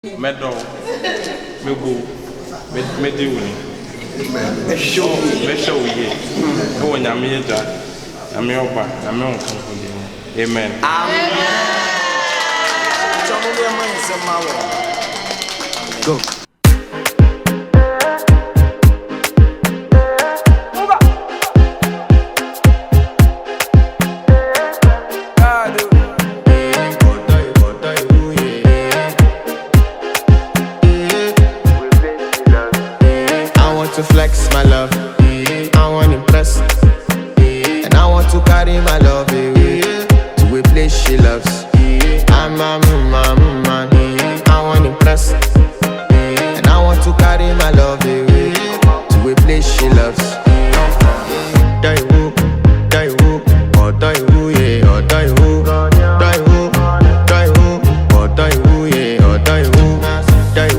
Medal, Mibu, Mediuni. Show ye. Oh, and Yamija, Amioba, Amion. Amen. Go. To flex my love, I want impress, and I want to carry my love away to a place she loves. I'm a man, I want impress, and I want to carry my love away to a place she loves. Die who, or die who, yeah, or die who, die who, or die who, yeah, or die who, die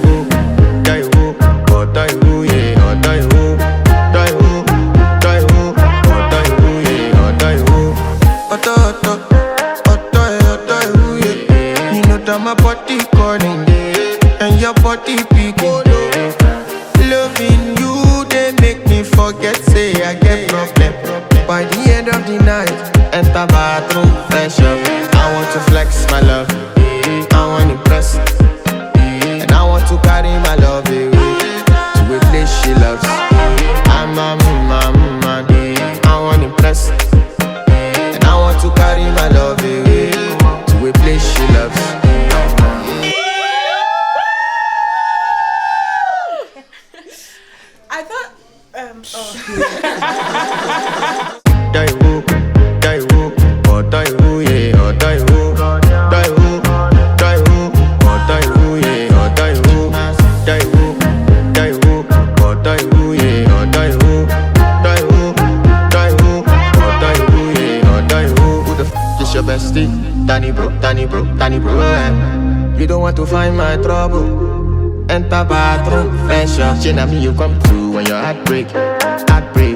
who, or die who, yeah. My body calling and your body picking. Loving you, they make me forget, say I get problem. By the end of the night, enter bathroom, fresh up. I want to flex my love, I want to impress, and I want to carry my love away to a place she loves. I'm a man, I want to impress, and I want to carry my love away to a place she loves. I thought, Die who, or die who, yeah, or die who, die who, or die who, yeah, or die who, die who, or die who, yeah, or die who, or die who, yeah, or die who. Who the f is your bestie? Danny bro, You don't want to find my trouble. Enter bathroom, fresh up. She na me you come through when your heartbreak,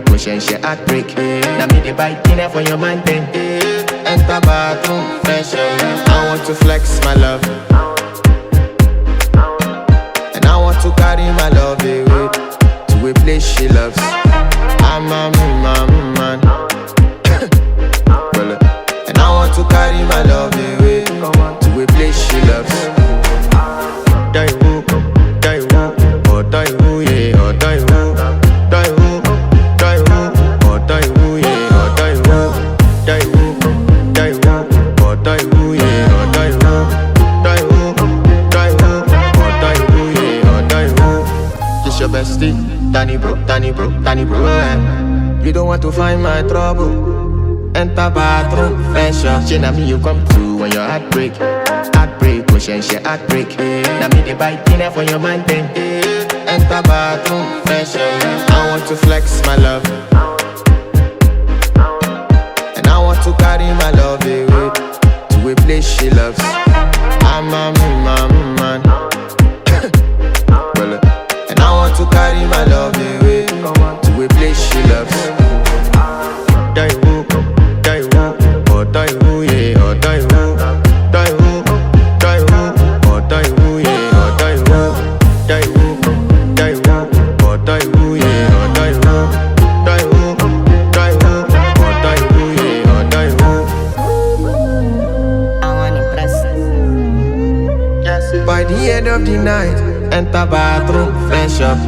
pushing she heartbreak. Na me the bite dinner for your man then. Enter bathroom, fresh up. I want to flex my love, and I want to carry my love away to a place she loves. I'm a man, and I want to carry my love away to a place she loves. Die who, or die who, yeah, or die who, or die who, yeah, or die who, or die who, yeah, or die who, or die who, yeah, or die who. This your bestie, Danny bro. You don't want to find my trouble. Enter bathroom, fresh up. She na me you come through when your heartbreak, pushing she heartbreak. Na me the bite dinner for your man then. Enter bathroom, fresh up. I want to flex my love, and I want to carry my love away to a place she loves. I'm a man, and I want to carry my love away to a place she loves. Die who, or die who, yeah, or die who, or die who, yeah, or die who, or die who, yeah, or die who, or die who, yeah, or die who. I want impress. By the end of the night, enter bathroom, fresh up.